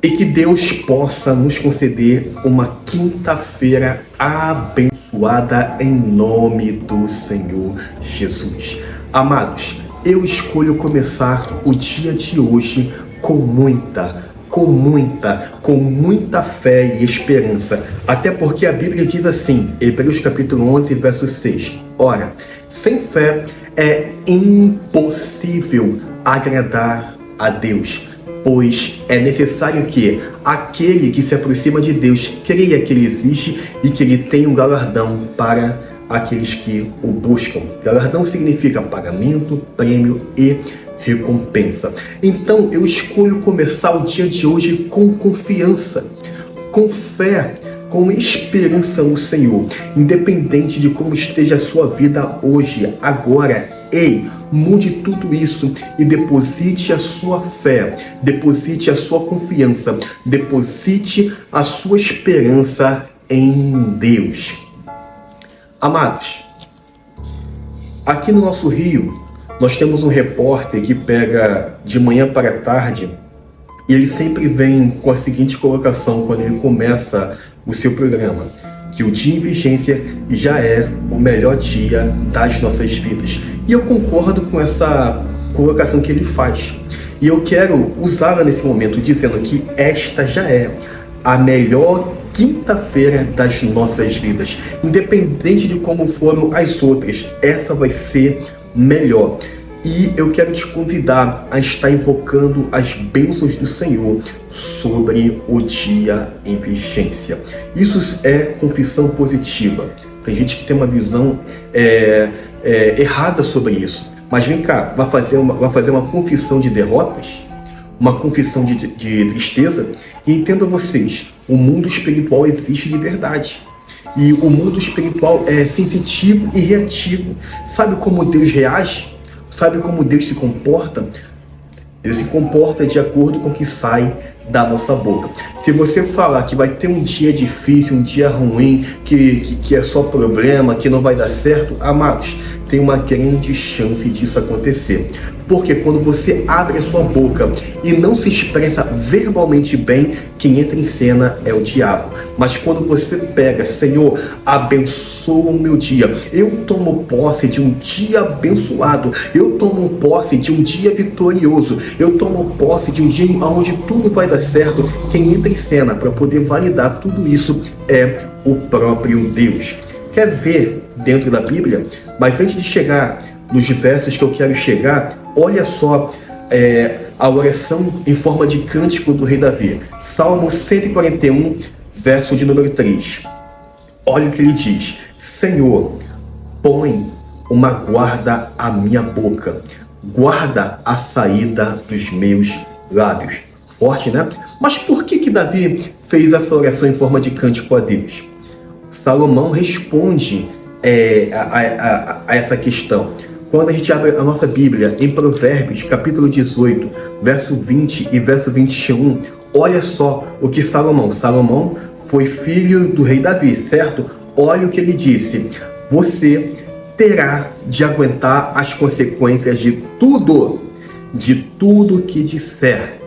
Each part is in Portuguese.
E que Deus possa nos conceder uma quinta-feira abençoada em nome do Senhor Jesus. Amados, eu escolho começar o dia de hoje com muita fé e esperança. Até porque a Bíblia diz assim, Hebreus capítulo 11, verso 6. Ora, sem fé é impossível agradar a Deus. Pois é necessário que aquele que se aproxima de Deus creia que Ele existe e que Ele tem um galardão para aqueles que o buscam. Galardão significa pagamento, prêmio e recompensa. Então eu escolho começar o dia de hoje com confiança, com fé, com esperança no Senhor. Independente de como esteja a sua vida hoje, agora, ei, mude tudo isso e deposite a sua fé, deposite a sua confiança, deposite a sua esperança em Deus. Amados, aqui no nosso Rio, nós temos um repórter que pega de manhã para tarde e ele sempre vem com a seguinte colocação quando ele começa o seu programa, que o dia em vigência já é o melhor dia das nossas vidas. E eu concordo com essa colocação que ele faz. E eu quero usá-la nesse momento dizendo que esta já é a melhor quinta-feira das nossas vidas. Independente de como foram as outras, essa vai ser melhor. E eu quero te convidar a estar invocando as bênçãos do Senhor sobre o dia em vigência. Isso é confissão positiva. Tem gente que tem uma visão errada sobre isso. Mas vem cá, vai fazer uma confissão de derrotas, uma confissão de tristeza. E entendam vocês, o mundo espiritual existe de verdade. E o mundo espiritual é sensitivo e reativo. Sabe como Deus reage? Sabe como Deus se comporta? Deus se comporta de acordo com o que sai da nossa boca. Se você falar que vai ter um dia difícil, um dia ruim, que é só problema, que não vai dar certo, amados, tem uma grande chance disso acontecer. Porque quando você abre a sua boca e não se expressa verbalmente bem, quem entra em cena é o diabo. Mas quando você pega, Senhor, abençoa o meu dia. Eu tomo posse de um dia abençoado. Eu tomo posse de um dia vitorioso. Eu tomo posse de um dia onde tudo vai dar certo. Quem entra em cena para poder validar tudo isso é o próprio Deus. Quer ver dentro da Bíblia? Mas antes de chegar nos versos que eu quero chegar, olha só a oração em forma de cântico do rei Davi. Salmo 141, verso de número 3. Olha o que ele diz. Senhor, põe uma guarda à minha boca. Guarda a saída dos meus lábios. Forte, né? Mas por que Davi fez essa oração em forma de cântico a Deus? Salomão responde a essa questão. Quando a gente abre a nossa Bíblia em Provérbios, capítulo 18, verso 20 e verso 21, olha só o que Salomão foi filho do rei Davi, certo? Olha o que ele disse. Você terá de aguentar as consequências de tudo que disser.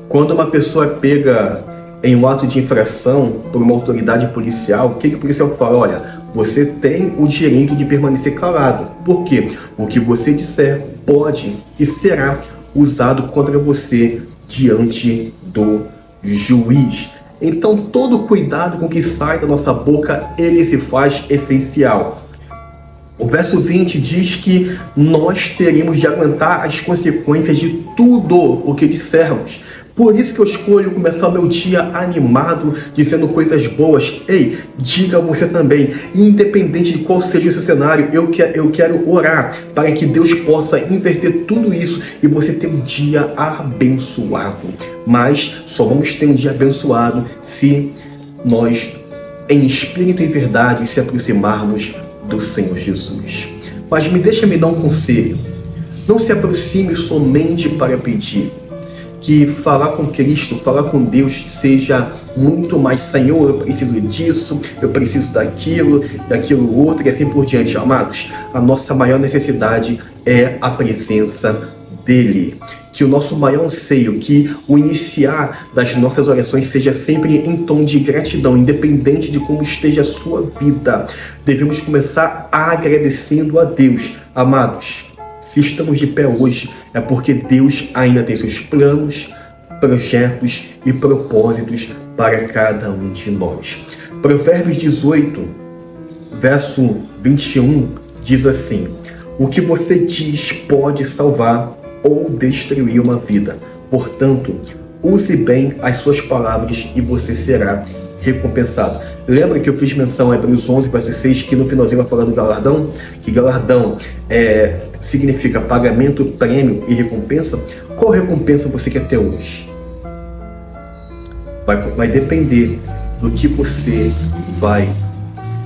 Quando uma pessoa é pega em um ato de infração por uma autoridade policial, o que o policial fala? Olha, você tem o direito de permanecer calado. Por quê? O que você disser pode e será usado contra você diante do juiz. Então, todo cuidado com o que sai da nossa boca, ele se faz essencial. O verso 20 diz que nós teremos de aguentar as consequências de tudo o que dissermos. Por isso que eu escolho começar o meu dia animado, dizendo coisas boas. Ei, diga você também, independente de qual seja o seu cenário, eu quero orar para que Deus possa inverter tudo isso e você ter um dia abençoado. Mas só vamos ter um dia abençoado se nós, em espírito e verdade, se aproximarmos do Senhor Jesus. Mas me dar um conselho. Não se aproxime somente para pedir. Que falar com Cristo, falar com Deus seja muito mais, Senhor, eu preciso disso, eu preciso daquilo outro e assim por diante. Amados, a nossa maior necessidade é a presença dele. Que o nosso maior anseio, que o iniciar das nossas orações seja sempre em tom de gratidão, independente de como esteja a sua vida. Devemos começar agradecendo a Deus. Amados, se estamos de pé hoje, é porque Deus ainda tem seus planos, projetos e propósitos para cada um de nós. Provérbios 18, verso 21, diz assim: o que você diz pode salvar ou destruir uma vida. Portanto, use bem as suas palavras e você será recompensado. Lembra que eu fiz menção a Hebreus 11, verso 6, que no finalzinho vai falar do galardão? Que galardão significa pagamento, prêmio e recompensa. Qual recompensa você quer ter hoje? Vai depender do que você vai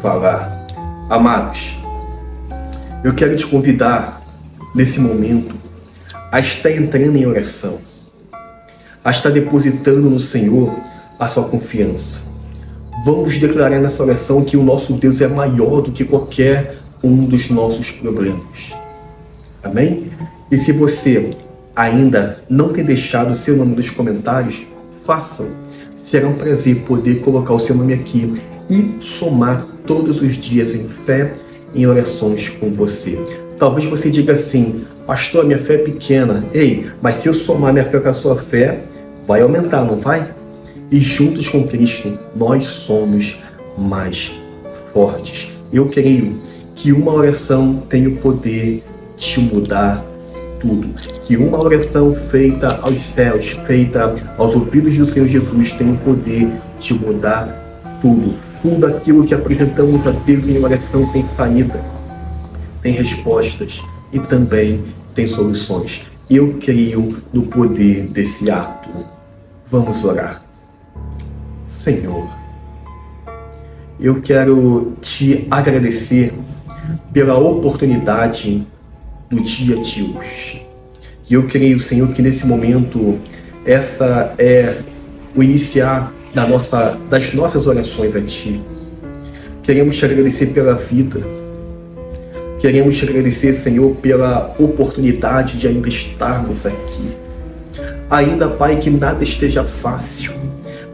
falar. Amados, eu quero te convidar nesse momento a estar entrando em oração, a estar depositando no Senhor a sua confiança. Vamos declarar nessa oração que o nosso Deus é maior do que qualquer um dos nossos problemas. Amém? E se você ainda não tem deixado o seu nome nos comentários, façam. Será um prazer poder colocar o seu nome aqui e somar todos os dias em fé, em orações com você. Talvez você diga assim: pastor, minha fé é pequena. Ei, mas se eu somar minha fé com a sua fé, vai aumentar, não vai? E juntos com Cristo, nós somos mais fortes. Eu creio que uma oração tem o poder de mudar tudo. Que uma oração feita aos céus, feita aos ouvidos do Senhor Jesus, tem o poder de mudar tudo. Tudo aquilo que apresentamos a Deus em oração tem saída, tem respostas e também tem soluções. Eu creio no poder desse ato. Vamos orar. Senhor, eu quero te agradecer pela oportunidade do dia de hoje. E eu creio, Senhor, que nesse momento essa é o iniciar das nossas orações a Ti. Queremos te agradecer pela vida. Queremos te agradecer, Senhor, pela oportunidade de ainda estarmos aqui. Ainda, Pai, que nada esteja fácil,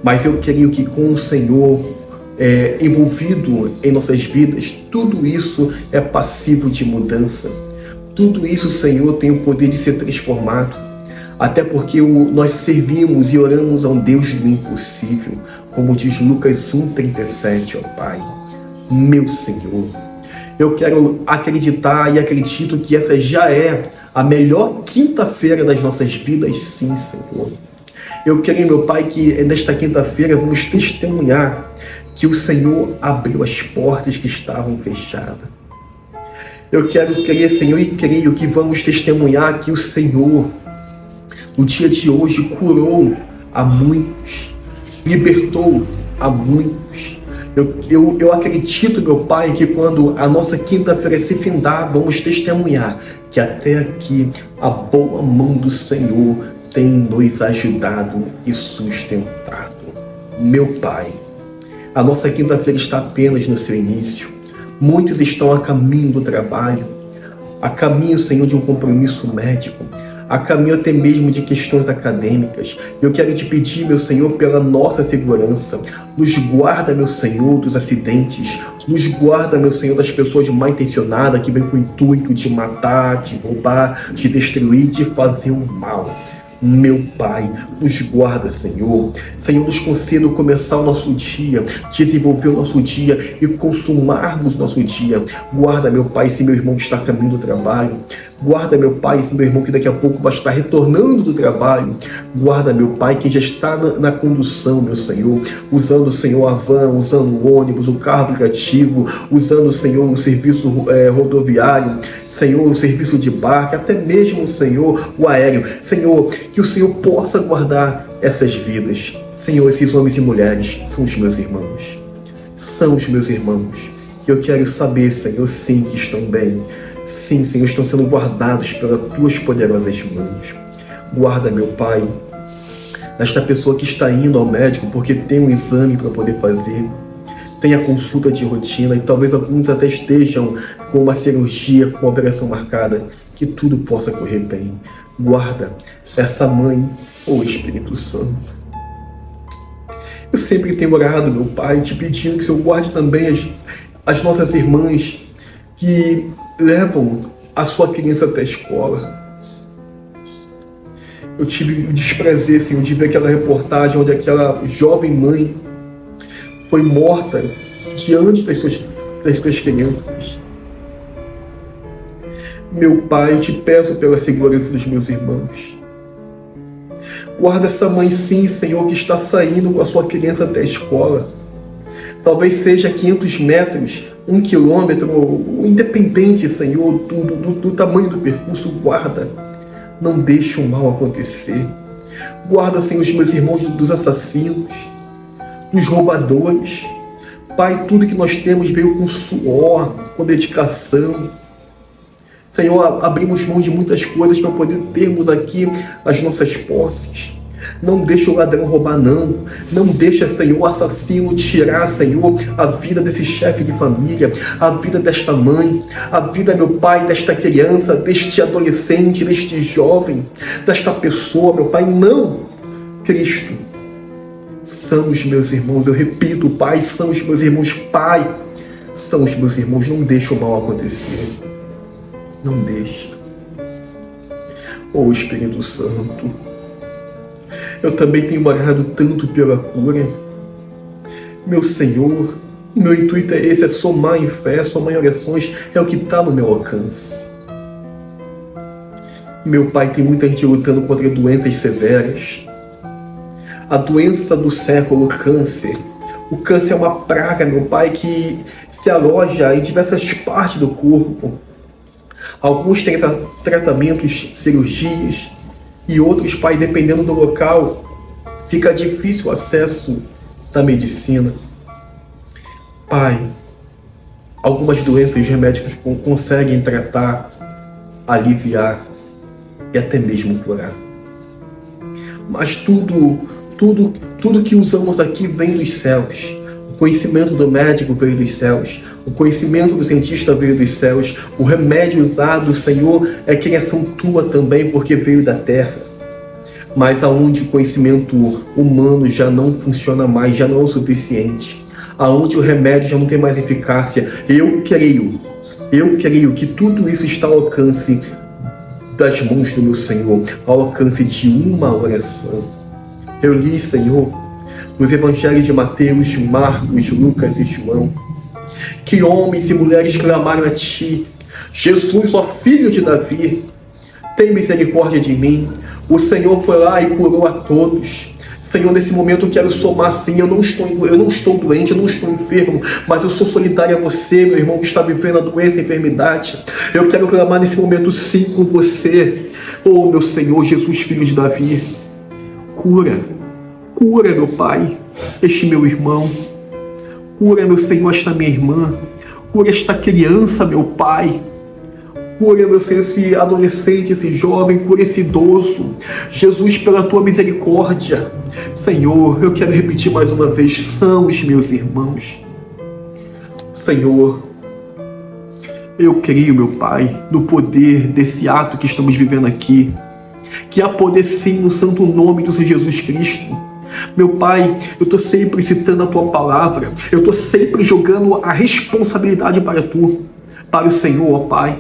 mas eu creio que com o Senhor envolvido em nossas vidas, tudo isso é passivo de mudança. Tudo isso, Senhor, tem o poder de ser transformado. Até porque nós servimos e oramos a um Deus do impossível, como diz Lucas 1,37, ó Pai. Meu Senhor, eu quero acreditar e acredito que essa já é a melhor quinta-feira das nossas vidas, sim, Senhor. Eu creio, meu Pai, que nesta quinta-feira vamos testemunhar que o Senhor abriu as portas que estavam fechadas. Eu quero crer, Senhor, e creio que vamos testemunhar que o Senhor, no dia de hoje, curou a muitos, libertou a muitos. Eu acredito, meu Pai, que quando a nossa quinta-feira se findar, vamos testemunhar que até aqui a boa mão do Senhor tem nos ajudado e sustentado. Meu Pai, a nossa quinta-feira está apenas no seu início. Muitos estão a caminho do trabalho, a caminho, Senhor, de um compromisso médico, a caminho até mesmo de questões acadêmicas. Eu quero te pedir, meu Senhor, pela nossa segurança. Nos guarda, meu Senhor, dos acidentes. Nos guarda, meu Senhor, das pessoas mal intencionadas que vêm com o intuito de matar, de roubar, de destruir, de fazer o mal. Meu Pai, nos guarda, Senhor. Senhor, nos conceda começar o nosso dia, desenvolver o nosso dia e consumarmos o nosso dia. Guarda, meu Pai, se meu irmão está a caminho do trabalho. Guarda, meu Pai, esse meu irmão que daqui a pouco vai estar retornando do trabalho. Guarda, meu Pai, que já está na condução, meu Senhor, usando, Senhor, a van, usando o ônibus, o carro aplicativo, usando, Senhor, o serviço rodoviário, Senhor, o serviço de barco, até mesmo, Senhor, o aéreo. Senhor, que o Senhor possa guardar essas vidas. Senhor, esses homens e mulheres são os meus irmãos. São os meus irmãos. Eu quero saber, Senhor, sim, que estão bem. Sim, Senhor, estão sendo guardados pelas tuas poderosas mãos. Guarda, meu Pai, esta pessoa que está indo ao médico porque tem um exame para poder fazer, tem a consulta de rotina e talvez alguns até estejam com uma cirurgia, com uma operação marcada. Que tudo possa correr bem. Guarda essa mãe, Espírito Santo. Eu sempre tenho orado, meu Pai, te pedindo que o Senhor guarde também as nossas irmãs que levam a sua criança até a escola. Eu tive o desprazer, Senhor, de ver aquela reportagem onde aquela jovem mãe foi morta diante das suas crianças. Meu Pai, eu te peço pela segurança dos meus irmãos. Guarda essa mãe, sim, Senhor, que está saindo com a sua criança até a escola. Talvez seja 500 metros, 1 quilômetro, independente, Senhor, do tamanho do percurso. Guarda, não deixe o mal acontecer. Guarda, Senhor, os meus irmãos dos assassinos, dos roubadores. Pai, tudo que nós temos veio com suor, com dedicação. Senhor, abrimos mão de muitas coisas para poder termos aqui as nossas posses. Não deixa o ladrão roubar, não. Não deixa, Senhor, o assassino tirar, Senhor, a vida desse chefe de família, a vida desta mãe, a vida, meu Pai, desta criança, deste adolescente, deste jovem, desta pessoa, meu Pai. Não, Cristo. São os meus irmãos, eu repito, Pai, são os meus irmãos, Pai, são os meus irmãos. Não deixa o mal acontecer. Não deixa. Espírito Santo, eu também tenho orado tanto pela cura. Meu Senhor, meu intuito é esse, é somar em fé, somar em orações, é o que está no meu alcance. Meu Pai, tem muita gente lutando contra doenças severas. A doença do século, o câncer. O câncer é uma praga, meu Pai, que se aloja em diversas partes do corpo. Alguns têm tratamentos, cirurgias, e outros, Pai, dependendo do local, fica difícil o acesso da medicina. Pai, algumas doenças os remédios conseguem tratar, aliviar e até mesmo curar. Mas tudo que usamos aqui vem dos céus. O conhecimento do médico veio dos céus. O conhecimento do cientista veio dos céus. O remédio usado, Senhor, é criação tua também, porque veio da terra. Mas aonde o conhecimento humano já não funciona mais, já não é o suficiente, aonde o remédio já não tem mais eficácia, eu creio que tudo isso está ao alcance das mãos do meu Senhor, ao alcance de uma oração. Eu li, Senhor, nos evangelhos de Mateus, Marcos, Lucas e João, que homens e mulheres clamaram a Ti: Jesus, ó Filho de Davi, tem misericórdia de mim. O Senhor foi lá e curou a todos. Senhor, nesse momento eu quero somar, sim. Eu não estou doente, eu não estou enfermo, mas eu sou solidário a você, meu irmão, que está vivendo a doença, a enfermidade. Eu quero clamar nesse momento, sim, com você. Meu Senhor, Jesus, Filho de Davi, cura, meu Pai, este meu irmão. Cura, meu Senhor, esta minha irmã. Cura esta criança, meu Pai. Cura, meu Senhor, esse adolescente, esse jovem, cura esse idoso. Jesus, pela tua misericórdia. Senhor, eu quero repetir mais uma vez, são os meus irmãos. Senhor, eu creio, meu Pai, no poder desse ato que estamos vivendo aqui. Que há poder sim no santo nome do Senhor Jesus Cristo. Meu Pai, eu estou sempre citando a Tua palavra. Eu estou sempre jogando a responsabilidade para Tu, para o Senhor, ó Pai.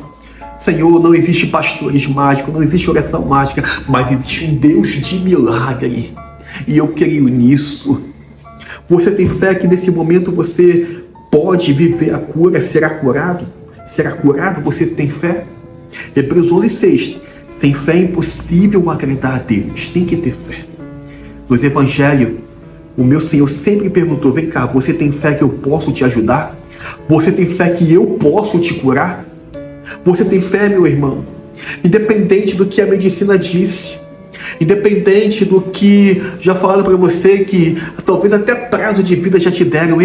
Senhor, não existe pastores mágicos, não existe oração mágica, mas existe um Deus de milagre. E eu creio nisso. Você tem fé que nesse momento você pode viver a cura, será curado? Será curado? Você tem fé? Hebreus 11:6. Sem fé é impossível agradar a Deus. Tem que ter fé. Nos evangelhos, o meu Senhor sempre perguntou: vem cá, você tem fé que eu posso te ajudar? Você tem fé que eu posso te curar? Você tem fé, meu irmão? Independente do que a medicina disse, independente do que já falaram para você, que talvez até prazo de vida já te deram,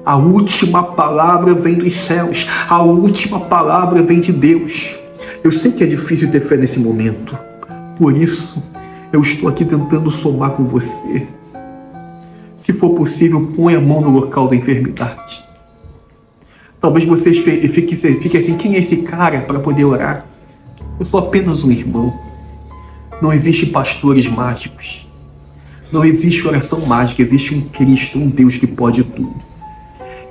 a última palavra vem dos céus, a última palavra vem de Deus. Eu sei que é difícil ter fé nesse momento, por isso eu estou aqui tentando somar com você. Se for possível, põe a mão no local da enfermidade. Talvez vocês fiquem assim: quem é esse cara para poder orar? Eu sou apenas um irmão. Não existe pastores mágicos. Não existe oração mágica. Existe um Cristo, um Deus que pode tudo.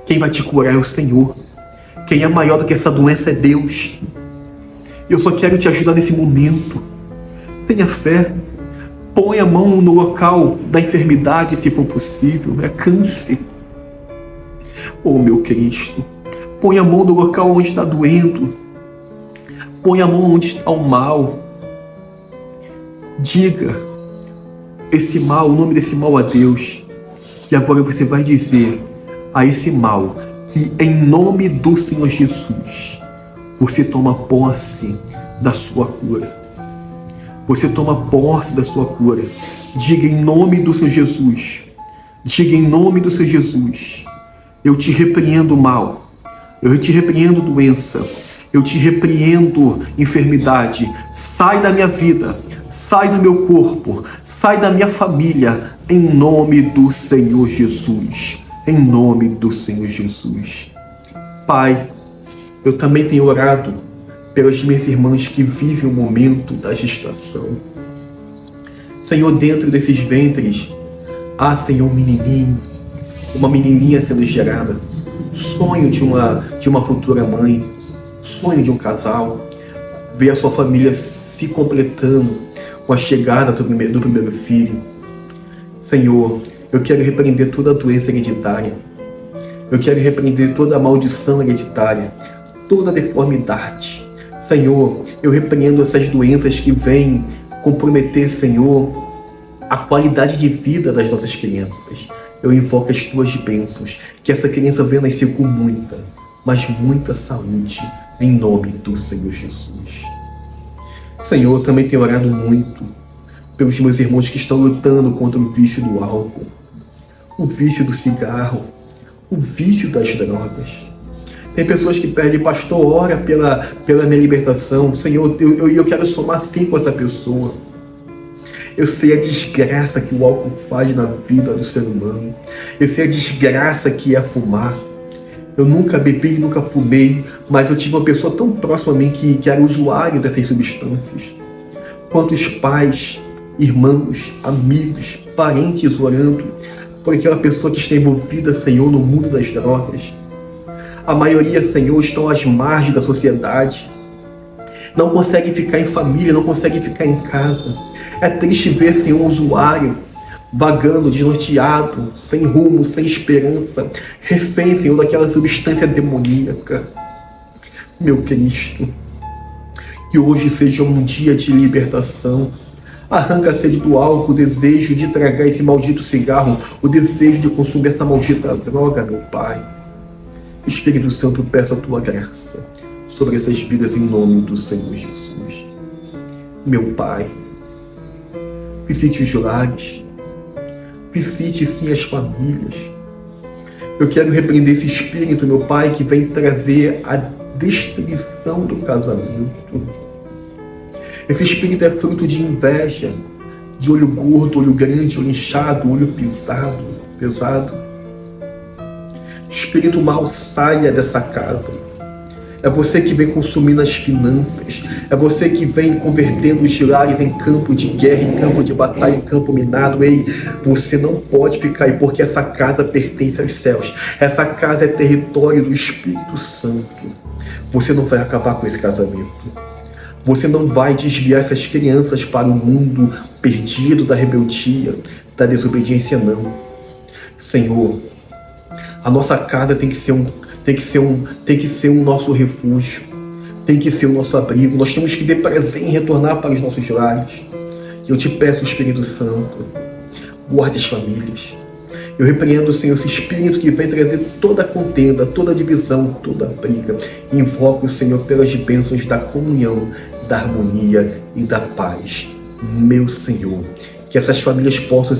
Quem vai te curar é o Senhor. Quem é maior do que essa doença é Deus. Eu só quero te ajudar nesse momento. Tenha fé. Põe a mão no local da enfermidade, se for possível. É câncer. Oh, meu Cristo. Põe a mão no local onde está doendo. Põe a mão onde está o mal. Diga esse mal, o nome desse mal a Deus. E agora você vai dizer a esse mal que em nome do Senhor Jesus você toma posse da sua cura. Você toma posse da sua cura. Diga em nome do Senhor Jesus. Diga em nome do Senhor Jesus. Eu te repreendo mal. Eu te repreendo doença. Eu te repreendo enfermidade. Sai da minha vida. Sai do meu corpo. Sai da minha família. Em nome do Senhor Jesus. Em nome do Senhor Jesus. Pai, eu também tenho orado pelas minhas irmãs que vivem o momento da gestação. Senhor, dentro desses ventres, há, Senhor, um menininho, uma menininha sendo gerada. Sonho de uma futura mãe. Sonho de um casal. Ver a sua família se completando com a chegada do primeiro filho. Senhor, eu quero repreender toda a doença hereditária. Eu quero repreender toda a maldição hereditária, toda a deformidade. Senhor, eu repreendo essas doenças que vêm comprometer, Senhor, a qualidade de vida das nossas crianças. Eu invoco as tuas bênçãos, que essa criança venha nascer com muita, mas muita saúde, em nome do Senhor Jesus. Senhor, eu também tenho orado muito pelos meus irmãos que estão lutando contra o vício do álcool, o vício do cigarro, o vício das drogas. Tem pessoas que pedem, pastor, ora pela minha libertação. Senhor, eu quero somar sim com essa pessoa. Eu sei a desgraça que o álcool faz na vida do ser humano. Eu sei a desgraça que é fumar. Eu nunca bebi, nunca fumei, mas eu tive uma pessoa tão próxima a mim que era usuário dessas substâncias. Quantos pais, irmãos, amigos, parentes orando por aquela pessoa que está envolvida, Senhor, no mundo das drogas. A maioria, Senhor, estão às margens da sociedade. Não consegue ficar em família, não consegue ficar em casa. É triste ver, Senhor, um usuário vagando, desnorteado, sem rumo, sem esperança, refém, Senhor, daquela substância demoníaca. Meu Cristo, que hoje seja um dia de libertação. Arranca a sede do álcool, o desejo de tragar esse maldito cigarro, o desejo de consumir essa maldita droga, meu Pai. Espírito Santo, peço a tua graça sobre essas vidas em nome do Senhor Jesus. Meu Pai, visite os lares, visite sim as famílias. Eu quero repreender esse espírito, meu Pai, que vem trazer a destruição do casamento. Esse espírito é fruto de inveja, de olho gordo, olho grande, olho inchado, olho pesado. Espírito mau, saia dessa casa. É você que vem consumindo as finanças. É você que vem convertendo os lares em campo de guerra, em campo de batalha, em campo minado. Ei, você não pode ficar aí, porque essa casa pertence aos céus. Essa casa é território do Espírito Santo. Você não vai acabar com esse casamento. Você não vai desviar essas crianças para o mundo perdido da rebeldia, da desobediência, não. Senhor, a nossa casa tem que ser um nosso refúgio, tem que ser o nosso abrigo. Nós temos que depressa em retornar para os nossos lares. E eu te peço, Espírito Santo, guarde as famílias. Eu repreendo, Senhor, esse espírito que vem trazer toda a contenda, toda a divisão, toda a briga. E invoco, Senhor, pelas bênçãos da comunhão, da harmonia e da paz. Meu Senhor, que essas famílias possam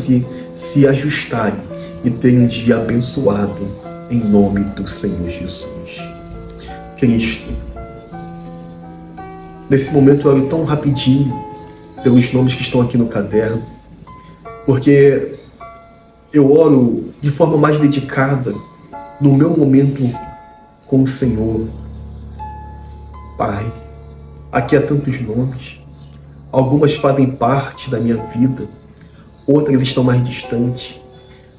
se ajustarem e ter um dia abençoado, em nome do Senhor Jesus. Cristo, nesse momento eu oro tão rapidinho pelos nomes que estão aqui no caderno, porque eu oro de forma mais dedicada no meu momento com o Senhor. Pai, aqui há tantos nomes, Algumas fazem parte da minha vida, outras estão mais distantes,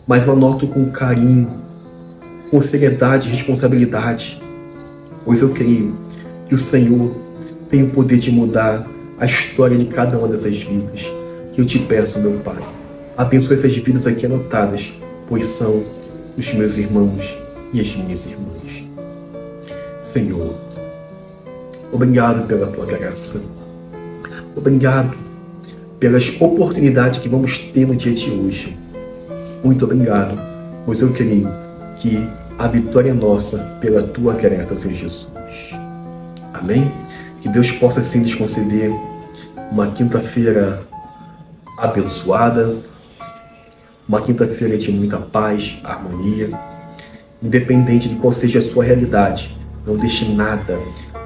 mas eu anoto com carinho, com seriedade e responsabilidade, pois eu creio que o Senhor tem o poder de mudar a história de cada uma dessas vidas. Que eu te peço, meu Pai, abençoe essas vidas aqui anotadas, pois são os meus irmãos e as minhas irmãs. Senhor, obrigado pela tua graça. Obrigado pelas oportunidades que vamos ter no dia de hoje. Muito obrigado, pois eu creio que a vitória é nossa pela tua graça, Senhor Jesus. Amém? Que Deus possa sim nos conceder uma quinta-feira abençoada, uma quinta-feira de muita paz, harmonia. Independente de qual seja a sua realidade, não deixe nada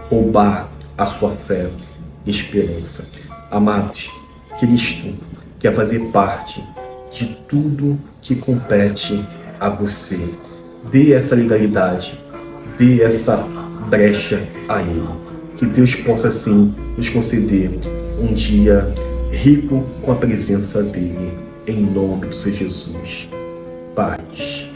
roubar a sua fé e esperança. Amados, Cristo quer fazer parte de tudo que compete a você. Dê essa legalidade, dê essa brecha a Ele. Que Deus possa, sim, nos conceder um dia rico com a presença dEle. Em nome do Senhor Jesus. Paz.